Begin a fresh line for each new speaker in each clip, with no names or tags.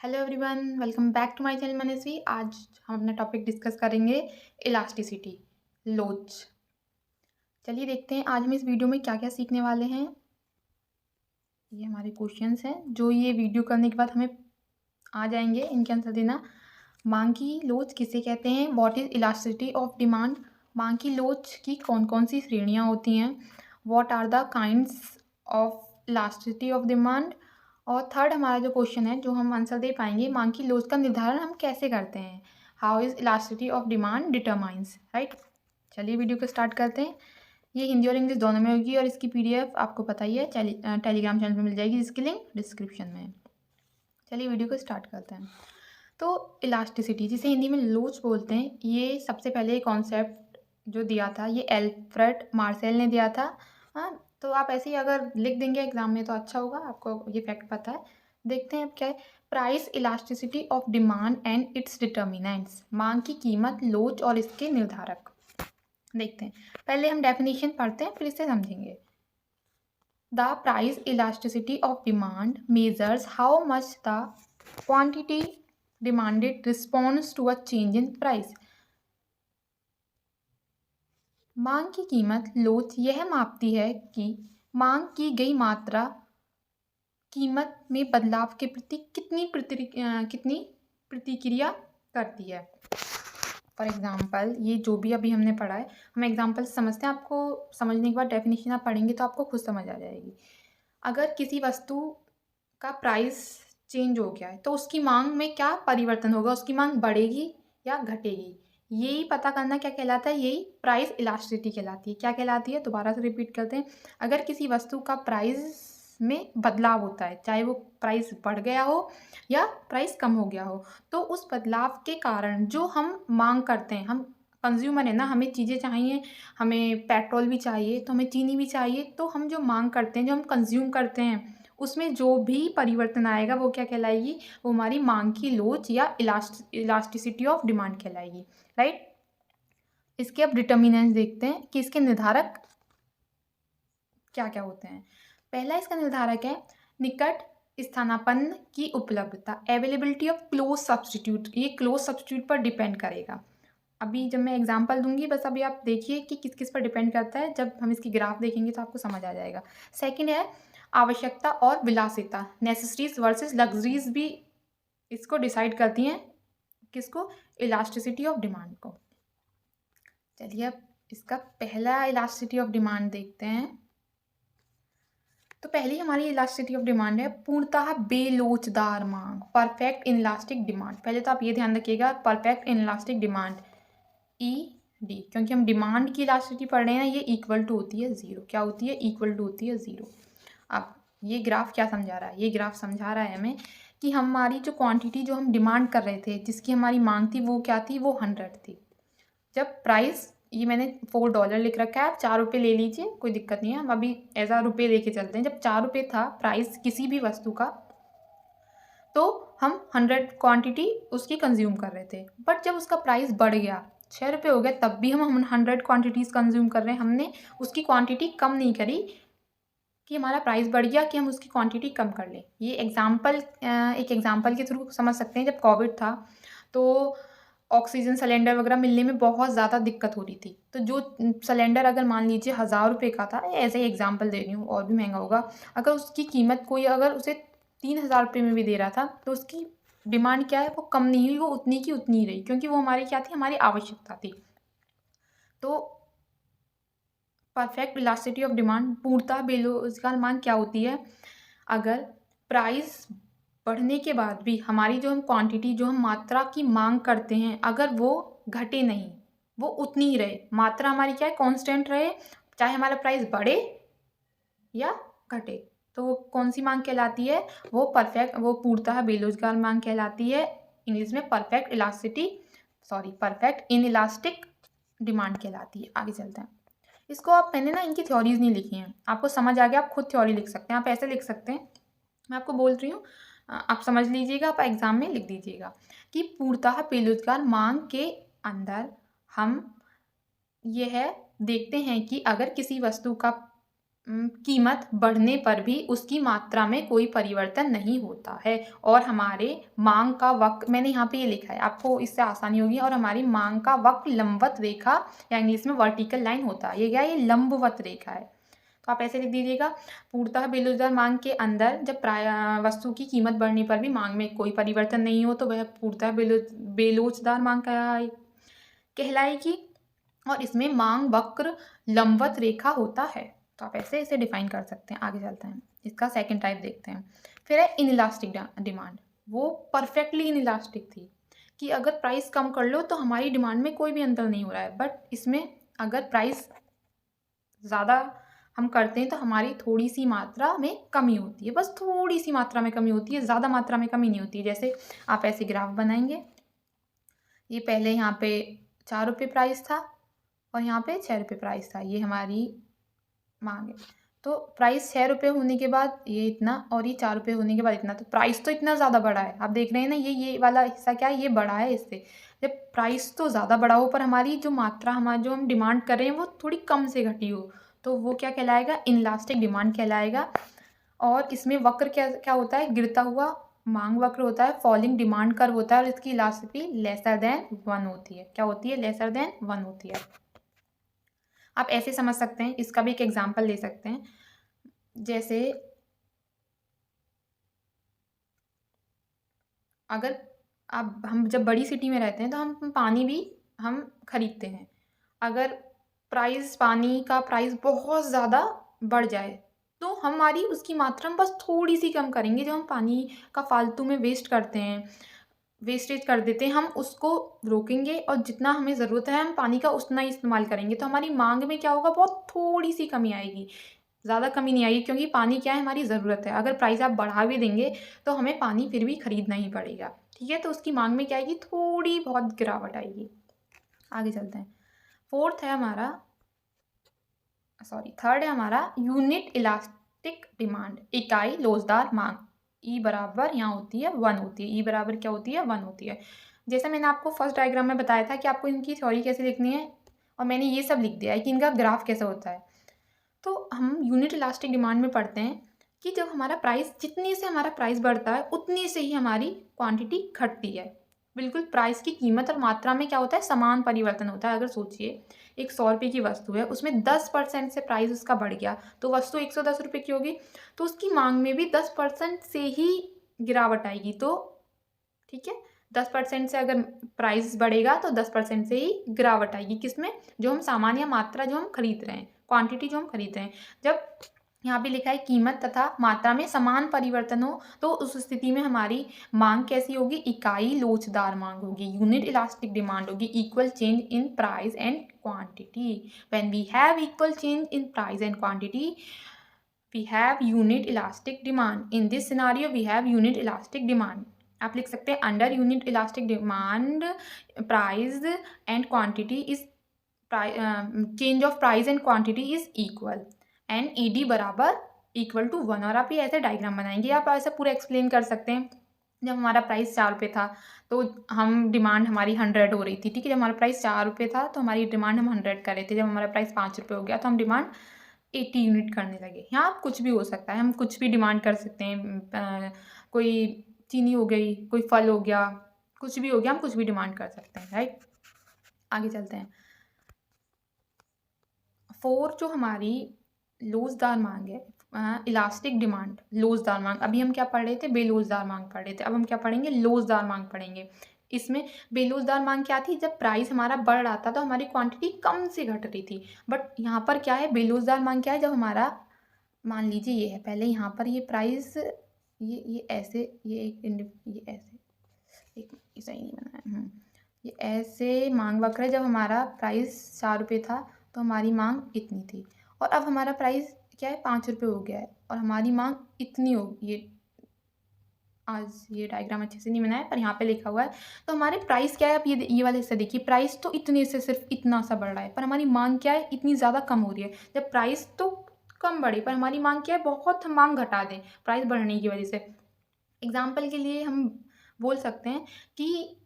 Hello everyone, welcome back to my channel Manasvi. आज हम अपना टॉपिक डिस्कस करेंगे इलास्टिसिटी, लोच। चलिए देखते हैं आज हम इस वीडियो में क्या क्या सीखने वाले हैं। ये हमारे क्वेश्चंस हैं जो ये वीडियो करने के बाद हमें आ जाएंगे, इनके आंसर देना। मांग की लोच किसे कहते हैं? What is elasticity of demand? मांग की लोच की कौन कौन सी श्रेणियाँ होती हैं? What are the kinds of elasticity of demand? और थर्ड हमारा जो क्वेश्चन है जो हम आंसर दे पाएंगे, मांग की लोच का निर्धारण हम कैसे करते हैं? How is elasticity of demand determines, right. चलिए वीडियो को स्टार्ट करते हैं। ये हिंदी और इंग्लिश दोनों में होगी और इसकी पीडीएफ आपको पता ही है टेलीग्राम चैनल पर मिल जाएगी, जिसकी लिंक डिस्क्रिप्शन में है। चलिए वीडियो को स्टार्ट करते हैं। तो इलास्टिसिटी, जिसे हिंदी में लोच बोलते हैं, ये सबसे पहले कॉन्सेप्ट जो दिया था ये एल्फ्रेड मार्सेल ने दिया था। हाँ, तो आप ऐसे ही अगर लिख देंगे एग्जाम में तो अच्छा होगा, आपको ये फैक्ट पता है। देखते हैं अब क्या है। Price elasticity of demand and it's determinants, मांग की कीमत, लोच और इसके निर्धारक। देखते हैं, पहले हम डेफिनेशन पढ़ते हैं फिर इसे समझेंगे। The price elasticity of demand measures how much the quantity demanded response to a change in price। मांग की कीमत, लोच, यह मापती है कि मांग की गई मात्रा कीमत में बदलाव के प्रति कितनी प्रतिक्रिया करती है। फॉर एग्जाम्पल, ये जो भी अभी हमने पढ़ा है हम एग्जाम्पल समझते हैं। आपको समझने के बाद डेफिनेशन आप पढ़ेंगे तो आपको खुद समझ आ जाएगी। अगर किसी वस्तु का प्राइस चेंज हो गया है तो उसकी मांग में क्या परिवर्तन होगा, उसकी मांग बढ़ेगी या घटेगी, यही पता करना क्या कहलाता है, यही प्राइस इलास्टिसिटी कहलाती है। क्या कहलाती है, दोबारा से रिपीट करते हैं। अगर किसी वस्तु का प्राइस में बदलाव होता है, चाहे वो प्राइस बढ़ गया हो या प्राइस कम हो गया हो, तो उस बदलाव के कारण जो हम मांग करते हैं, हम कंज्यूमर है ना, हमें चीज़ें चाहिए, हमें पेट्रोल भी चाहिए तो हमें चीनी भी चाहिए, तो हम जो मांग करते हैं, जो हम कंज्यूम करते हैं, उसमें जो भी परिवर्तन आएगा वो क्या कहलाएगी, वो हमारी मांग की लोच या इलास्टिसिटी ऑफ डिमांड कहलाएगी, राइट। इसके अब डिटर्मिनेंट्स देखते हैं कि इसके निर्धारक क्या क्या होते हैं। पहला इसका निर्धारक है निकट स्थानापन्न की उपलब्धता, अवेलेबिलिटी ऑफ क्लोज सब्सटीट्यूट। ये क्लोज सब्सटीट्यूट पर डिपेंड करेगा। अभी जब मैं एग्जांपल दूंगी, बस अभी आप देखिए कि किस किस पर डिपेंड करता है। जब हम इसकी ग्राफ देखेंगे तो आपको समझ आ जाएगा। सेकंड है आवश्यकता और विलासिता, नेसेसरीज वर्सेस लग्जरीज भी इसको डिसाइड करती हैं। किसको? इलास्टिसिटी ऑफ डिमांड को। चलिए अब इसका पहला इलास्टिसिटी ऑफ डिमांड देखते हैं। तो पहली हमारी इलास्टिसिटी ऑफ डिमांड है पूर्णतः बेलोचदार मांग, परफेक्ट इनलास्टिक डिमांड। पहले तो आप ये ध्यान रखिएगा, perfect inelastic demand E D, क्योंकि हम डिमांड की इलास्टिसिटी पढ़ रहे हैं, ये इक्वल टू होती है ज़ीरो। क्या होती है? इक्वल टू होती है ज़ीरो। अब ये ग्राफ क्या समझा रहा है? ये ग्राफ समझा रहा है हमें कि हमारी जो क्वांटिटी जो हम डिमांड कर रहे थे, जिसकी हमारी मांग थी, वो क्या थी? वो 100 थी। जब प्राइस, ये मैंने $4 लिख रखा है, आप 4 रुपये ले लीजिए, कोई दिक्कत नहीं है, हम अभी ऐसा रुपये लेके चलते हैं। जब 4 रुपये था प्राइस किसी भी वस्तु का, तो हम 100 क्वांटिटी उसकी कंज्यूम कर रहे थे। बट जब उसका प्राइस बढ़ गया, 6 रुपये हो गया, तब भी हम 100 क्वांटिटीज़ कंज्यूम कर रहे हैं। हमने उसकी क्वांटिटी कम नहीं करी कि हमारा प्राइस बढ़ गया कि हम उसकी क्वांटिटी कम कर लें। ये एक एग्जांपल के थ्रू समझ सकते हैं। जब कोविड था तो ऑक्सीजन सिलेंडर वगैरह मिलने में बहुत ज़्यादा दिक्कत हो रही थी। तो जो सिलेंडर अगर मान लीजिए 1000 रुपये का था, ऐसे ही एग्जांपल दे रही हूँ, और भी महंगा होगा, अगर उसकी कीमत कोई अगर उसे 3000 रुपये में भी दे रहा था, तो उसकी डिमांड क्या है? वो कम नहीं हुई, वो उतनी की उतनी ही रही, क्योंकि वो हमारी क्या थी? हमारी आवश्यकता थी। तो परफेक्ट इलास्टिसिटी ऑफ डिमांड, पूर्णतः बेरोजगार मांग क्या होती है? अगर प्राइस बढ़ने के बाद भी हमारी जो हम क्वांटिटी, जो हम मात्रा की मांग करते हैं, अगर वो घटे नहीं, वो उतनी ही रहे, मात्रा हमारी क्या है? कांस्टेंट रहे, चाहे हमारा प्राइस बढ़े या घटे, तो वो कौन सी मांग कहलाती है? वो पूर्णतः बेरोजगार मांग कहलाती है। इंग्लिश में परफेक्ट इनइलास्टिक डिमांड कहलाती है। आगे चलते हैं। इसको आप, मैंने ना इनकी थ्योरीज नहीं लिखी हैं, आपको समझ आ गया, आप खुद थ्योरी लिख सकते हैं। आप ऐसे लिख सकते हैं, मैं आपको बोल रही हूँ, आप समझ लीजिएगा, आप एग्जाम में लिख दीजिएगा कि पूर्णतः बेरोजगार मांग के अंदर हम यह देखते हैं कि अगर किसी वस्तु का कीमत बढ़ने पर भी उसकी मात्रा में कोई परिवर्तन नहीं होता है और हमारे मांग का वक्र, मैंने यहाँ पे ये लिखा है आपको इससे आसानी होगी, और हमारी मांग का वक्र लंबवत रेखा या इंग्लिश में वर्टिकल लाइन होता है। ये क्या है? ये लंबवत रेखा है। तो आप ऐसे लिख दीजिएगा, पूर्णतः बेलोचदार मांग के अंदर जब वस्तु की कीमत बढ़ने पर भी मांग में कोई परिवर्तन नहीं हो तो वह पूर्णतः बेलोचदार मांग कहलाएगी और इसमें मांग वक्र लंबवत रेखा होता है। तो आप ऐसे इसे डिफाइन कर सकते हैं। आगे चलते हैं, इसका सेकंड टाइप देखते हैं। फिर है इनइलास्टिक डिमांड। वो परफेक्टली इनइलास्टिक थी कि अगर प्राइस कम कर लो तो हमारी डिमांड में कोई भी अंतर नहीं हो रहा है, बट इसमें अगर प्राइस ज़्यादा हम करते हैं तो हमारी थोड़ी सी मात्रा में कमी होती है, बस थोड़ी सी मात्रा में कमी होती है, ज़्यादा मात्रा में कमी नहीं होती है। जैसे आप ऐसे ग्राफ बनाएंगे, ये पहले यहाँ पे 4 रुपये प्राइस था और यहाँ पे 6 रुपये प्राइस था, ये हमारी मांग है। तो प्राइस 6 रुपये होने के बाद ये इतना और ये 4 रुपये होने के बाद इतना, तो प्राइस तो इतना ज़्यादा बढ़ा है। आप देख रहे हैं ना, ये वाला हिस्सा क्या है? ये बढ़ा है इससे। जब प्राइस तो ज़्यादा बढ़ा हो पर हमारी जो मात्रा जो हम डिमांड कर रहे हैं वो थोड़ी कम से घटी हो, तो वो क्या कहलाएगा? इनइलास्टिक डिमांड कहलाएगा। और इसमें वक्र क्या होता है? गिरता हुआ मांग वक्र होता है, फॉलिंग डिमांड कर्व होता है और इसकी इलास्टिसिटी लेसर देन 1 होती है। क्या होती है? लेसर देन 1 होती है। आप ऐसे समझ सकते हैं, इसका भी एक एग्जांपल ले सकते हैं। जैसे अगर हम जब बड़ी सिटी में रहते हैं तो हम पानी भी हम खरीदते हैं। अगर पानी का प्राइस बहुत ज़्यादा बढ़ जाए तो हमारी उसकी मात्रा हम बस थोड़ी सी कम करेंगे। जो हम पानी का फालतू में वेस्टेज कर देते हैं, हम उसको रोकेंगे और जितना हमें ज़रूरत है हम पानी का उतना ही इस्तेमाल करेंगे। तो हमारी मांग में क्या होगा? बहुत थोड़ी सी कमी आएगी, ज़्यादा कमी नहीं आएगी, क्योंकि पानी क्या है? हमारी ज़रूरत है। अगर प्राइस आप बढ़ा भी देंगे तो हमें पानी फिर भी खरीदना ही पड़ेगा, ठीक है? तो उसकी मांग में क्या आएगी? थोड़ी बहुत गिरावट आएगी। आगे चलते हैं। थर्ड है हमारा यूनिट इलास्टिक डिमांड, इकाई लोचदार मांग। ई बराबर यहाँ होती है 1 होती है। ई बराबर क्या होती है? 1 होती है। जैसा मैंने आपको फर्स्ट डायग्राम में बताया था कि आपको इनकी थ्योरी कैसे लिखनी है, और मैंने ये सब लिख दिया है कि इनका ग्राफ कैसा होता है। तो हम यूनिट इलास्टिक डिमांड में पढ़ते हैं कि जब हमारा प्राइस, जितने से हमारा प्राइस बढ़ता है उतनी से ही हमारी क्वांटिटी घटती है। बिल्कुल प्राइस की कीमत और मात्रा में क्या होता है? समान परिवर्तन होता है। अगर सोचिए एक 100 रुपये की वस्तु है, उसमें 10% से प्राइस उसका बढ़ गया तो वस्तु 110 रुपये की होगी, तो उसकी मांग में भी 10% से ही गिरावट आएगी। तो ठीक है, 10% से अगर प्राइस बढ़ेगा तो 10% से ही गिरावट आएगी। किसमें? जो हम सामान या मात्रा जो हम खरीद रहे हैं, क्वांटिटी जो हम खरीद रहे हैं। जब यहाँ पे लिखा है कीमत तथा मात्रा में समान परिवर्तन हो तो उस स्थिति में हमारी मांग कैसी होगी? इकाई लोचदार मांग होगी, यूनिट इलास्टिक डिमांड होगी। Equal change in price and quantity. When we have equal change in price and quantity we have unit elastic demand. In this scenario we have unit elastic demand. आप लिख सकते हैं under unit elastic demand price and quantity is change of price and quantity is equal and ED बराबर equal to 1। और आप ये ऐसे diagram बनाएंगे, आप ऐसे पूरा एक्सप्लेन कर सकते हैं। जब हमारा प्राइस 4 रुपये था तो हम डिमांड हमारी 100 हो रही थी, ठीक है? जब हमारा प्राइस 4 रुपये था तो हमारी डिमांड हम 100 कर रहे थे। जब हमारा प्राइस 5 रुपये हो गया तो हम डिमांड 80 यूनिट करने लगे। यहाँ कुछ भी हो सकता है, हम कुछ भी डिमांड कर सकते हैं। कोई चीनी हो गई, कोई फल हो गया, कुछ भी हो गया, हम कुछ भी डिमांड कर सकते हैं, राइट? आगे चलते हैं। 4 जो हमारी लोचदार मांग है, इलास्टिक डिमांड, लोचदार मांग। अभी हम क्या पढ़ रहे थे? बेलोचदार मांग पढ़ रहे थे। अब हम क्या पढ़ेंगे? लोचदार मांग पढ़ेंगे। इसमें बेलोचदार मांग क्या थी? जब प्राइस हमारा बढ़ रहा था तो हमारी क्वांटिटी कम से घट रही थी। बट यहाँ पर क्या है? बेलोचदार मांग क्या है? जब हमारा, मान लीजिए ये है, पहले यहाँ पर ये प्राइस, ये ऐसे, ये ऐसे, एक ये सही नहीं बनाया, ये ऐसे मांग वक्र है। जब हमारा प्राइस 4 रुपये था तो हमारी मांग इतनी थी, और अब हमारा प्राइस क्या है? 5 रुपये हो गया है और हमारी मांग इतनी होगी। आज ये डायग्राम अच्छे से नहीं बनाया पर यहाँ पे लिखा हुआ है। तो हमारे प्राइस क्या है? अब ये वाला हिस्सा देखिए, प्राइस तो इतने से सिर्फ इतना सा बढ़ रहा है पर हमारी मांग क्या है? इतनी ज़्यादा कम हो रही है। जब प्राइस तो कम बढ़े पर हमारी मांग क्या है? बहुत हम मांग घटा दें प्राइस बढ़ने की वजह से। एग्जाम्पल के लिए हम बोल सकते हैं कि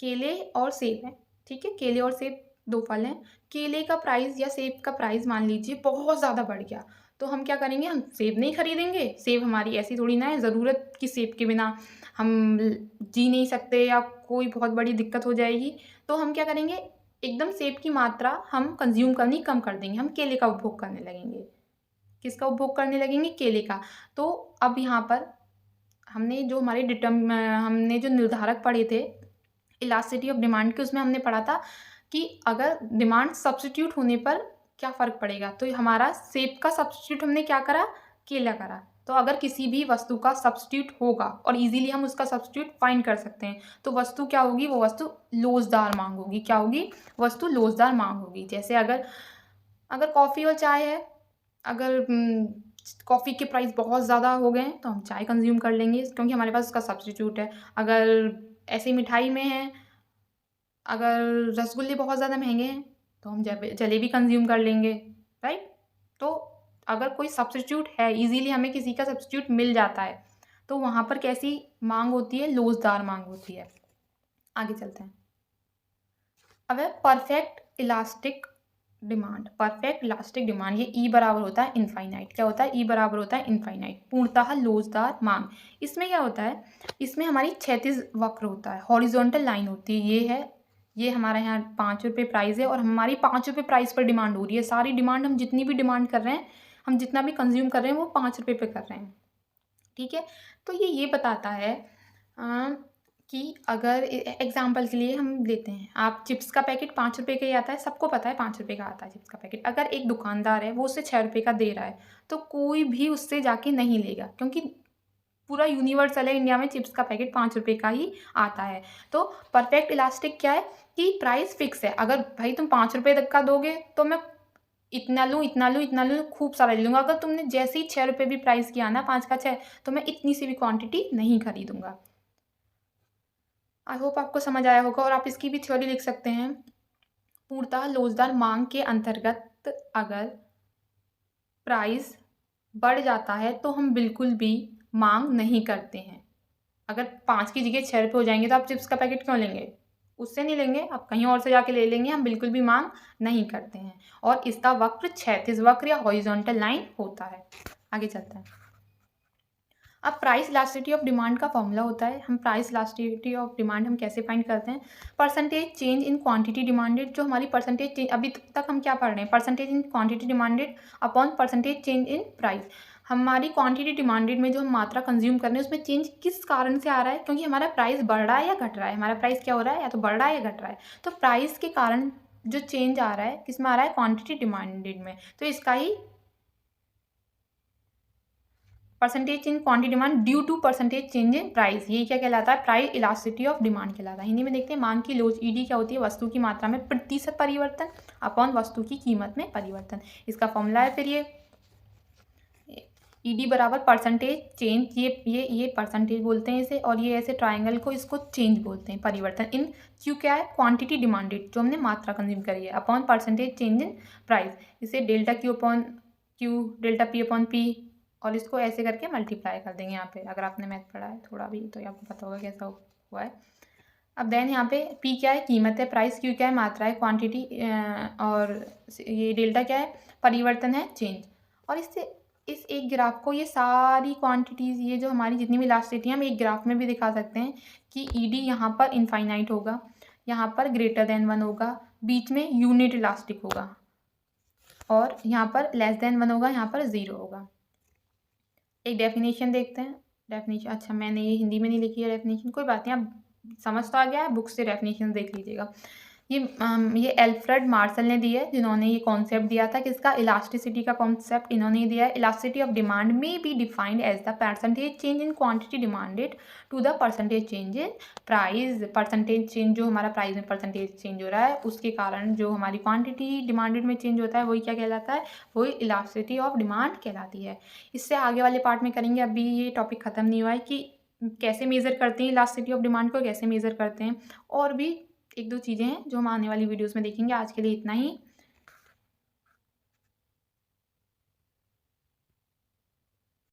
केले और सेब हैं, ठीक है? केले और सेब 2 फल हैं। केले का प्राइस या सेब का प्राइस मान लीजिए बहुत ज़्यादा बढ़ गया, तो हम क्या करेंगे, हम सेब नहीं खरीदेंगे। सेब हमारी ऐसी थोड़ी ना है, ज़रूरत की सेब के बिना हम जी नहीं सकते या कोई बहुत बड़ी दिक्कत हो जाएगी। तो हम क्या करेंगे, एकदम सेब की मात्रा हम कंज्यूम करनी कम कर देंगे, हम केले का उपभोग करने लगेंगे। किसका उपभोग करने लगेंगे, केले का। तो अब यहाँ पर हमने जो हमने जो निर्धारक पढ़े थे इलास्टिसिटी ऑफ डिमांड के, उसमें हमने पढ़ा था कि अगर डिमांड सब्स्टिट्यूट होने पर क्या फ़र्क पड़ेगा। तो हमारा सेब का सब्स्टिट्यूट हमने क्या करा, केला करा। तो अगर किसी भी वस्तु का सब्स्टिट्यूट होगा और इजीली हम उसका सब्स्टिट्यूट फाइंड कर सकते हैं, तो वस्तु क्या होगी, वो वस्तु लोचदार मांग होगी। क्या होगी, वस्तु लोचदार मांग होगी। जैसे अगर कॉफ़ी और चाय है, अगर कॉफ़ी के प्राइस बहुत ज़्यादा हो गए हैं तो हम चाय कंज्यूम कर लेंगे, क्योंकि हमारे पास उसका सब्स्टिट्यूट है। अगर ऐसे मिठाई में है, अगर रसगुल्ले बहुत ज़्यादा महंगे हैं तो हम जलेबी कंज्यूम कर लेंगे, राइट। तो अगर कोई सब्स्टिट्यूट है, इजीली हमें किसी का सब्स्टिट्यूट मिल जाता है, तो वहाँ पर कैसी मांग होती है, लोचदार मांग होती है। आगे चलते हैं। अब है perfect elastic demand. Perfect elastic demand, ये ई बराबर होता है इनफाइनाइट। क्या होता है, ई बराबर होता है इनफाइनाइट, पूर्णतः लोचदार मांग। इसमें क्या होता है, इसमें हमारी क्षैतिज वक्र होता है, हॉरिजॉन्टल लाइन होती है। ये हमारे यहाँ 5 रुपये प्राइस है और हमारी 5 रुपये प्राइस पर डिमांड हो रही है। सारी डिमांड, हम जितनी भी डिमांड कर रहे हैं, हम जितना भी कंज्यूम कर रहे हैं, वो 5 रुपये पे कर रहे हैं, ठीक है। तो ये बताता है कि अगर एग्जाम्पल के लिए हम लेते हैं, आप चिप्स का पैकेट 5 रुपये का ही आता है, सबको पता है 5 रुपये का आता है चिप्स का पैकेट। अगर एक दुकानदार है, वो उससे 6 रुपये का दे रहा है, तो कोई भी उससे जाके नहीं लेगा, क्योंकि पूरा यूनिवर्सल है, इंडिया में चिप्स का पैकेट 5 रुपये का ही आता है। तो परफेक्ट इलास्टिक क्या है कि प्राइस फिक्स है। अगर भाई तुम 5 रुपये तक का दोगे तो मैं इतना लूँ, इतना लूँ, इतना लूँ, खूब सारा ले लूँगा। अगर तुमने जैसे ही 6 रुपये भी प्राइस किया ना, 5 का 6, तो मैं इतनी सी भी क्वांटिटी नहीं खरीदूँगा। आई होप आपको समझ आया होगा और आप इसकी भी थ्योरी लिख सकते हैं। पूर्णतः लोचदार मांग के अंतर्गत अगर प्राइस बढ़ जाता है तो हम बिल्कुल भी मांग नहीं करते हैं। अगर 5 की जगह 6 रुपये हो जाएंगे तो आप चिप्स का पैकेट क्यों लेंगे, उससे नहीं लेंगे, आप कहीं और से जाके ले लेंगे। हम बिल्कुल भी मांग नहीं करते हैं और इसका वक्र क्षैतिज वक्र या हॉरिजॉन्टल लाइन होता है। आगे चलते हैं। अब प्राइस इलास्टिसिटी ऑफ डिमांड का फॉर्मूला होता है। हम प्राइस इलास्टिसिटी ऑफ डिमांड हम कैसे फाइंड करते हैं, percentage change in quantity demanded. जो हमारी परसेंटेज चेंज, अभी तक हम क्या पढ़ रहे हैं, percentage in quantity demanded upon percentage change in price. हमारी क्वांटिटी डिमांडेड में जो हम मात्रा कंज्यूम कर रहे हैं, उसमें चेंज किस कारण से आ रहा है, क्योंकि हमारा प्राइस बढ़ रहा है या घट रहा है। हमारा प्राइस क्या हो रहा है, या तो बढ़ रहा है या घट रहा है। तो प्राइस के कारण जो चेंज आ रहा है, किस में आ रहा है, क्वांटिटी डिमांडेड में। तो इसका ही percentage in quantity demand due to percentage change in price, ये क्या कहलाता है, प्राइस इलास्टिसिटी ऑफ डिमांड कहलाता है। हिंदी में देखते हैं, मांग की लोच, ईडी क्या होती है, वस्तु की मात्रा में प्रतिशत परिवर्तन अपॉन वस्तु की कीमत में परिवर्तन। इसका फॉर्मूला है फिर ये ईडी बराबर परसेंटेज चेंज, ये परसेंटेज बोलते हैं इसे, और ये ऐसे ट्राइंगल को, इसको चेंज बोलते हैं, परिवर्तन। इन क्यू क्या है, क्वांटिटी डिमांडेड, जो हमने मात्रा कंज्यूम करी है, upon percentage change in price. इसे delta Q upon Q, delta P upon P, और इसको ऐसे करके मल्टीप्लाई कर देंगे यहाँ पे। अगर आपने मैथ पढ़ा है थोड़ा भी तो आपको पता होगा कैसा हुआ है। अब देन यहाँ पे पी क्या है, कीमत है, प्राइस क्यू क्या है, मात्रा है, क्वांटिटी, और ये डेल्टा क्या है, परिवर्तन है, चेंज। और इससे इस एक ग्राफ को, ये सारी क्वांटिटीज़, ये जो हमारी जितनी भी इलास्टिसिटी है, हम एक ग्राफ में भी दिखा सकते हैं कि ईडी यहाँ पर इनफाइनाइट होगा, यहाँ पर ग्रेटर देन 1 होगा, बीच में यूनिट इलास्टिक होगा, और यहाँ पर लेस देन 1 होगा, यहाँ पर 0 होगा। एक डेफिनेशन देखते हैं। डेफिनेशन, अच्छा मैंने ये हिंदी में नहीं लिखी है डेफिनेशन, कोई बात नहीं, आप समझ तो आ गया है, बुक से डेफिनेशन देख लीजिएगा। ये एल्फ्रेड मार्शल ने दी है, जिन्होंने ये कॉन्सेप्ट दिया था, किसका, इलास्टिसिटी का कॉन्सेप्ट इन्होंने दिया है। इलास्टिसिटी ऑफ डिमांड में be defined as the percentage change in quantity demanded to the percentage change in price. Percentage change, जो हमारा प्राइस में परसेंटेज चेंज हो रहा है, उसके कारण जो हमारी क्वांटिटी डिमांडेड में चेंज होता है, वही क्या कहलाता है, वही इलास्टिसिटी ऑफ डिमांड कहलाती है। इससे आगे वाले पार्ट में करेंगे, अभी ये टॉपिक ख़त्म नहीं हुआ है कि कैसे मेज़र करते हैं इलास्टिसिटी ऑफ डिमांड को, कैसे मेज़र करते हैं, और भी 1-2 चीज़ें हैं जो हम आने वाली वीडियोस में देखेंगे। आज के लिए इतना ही।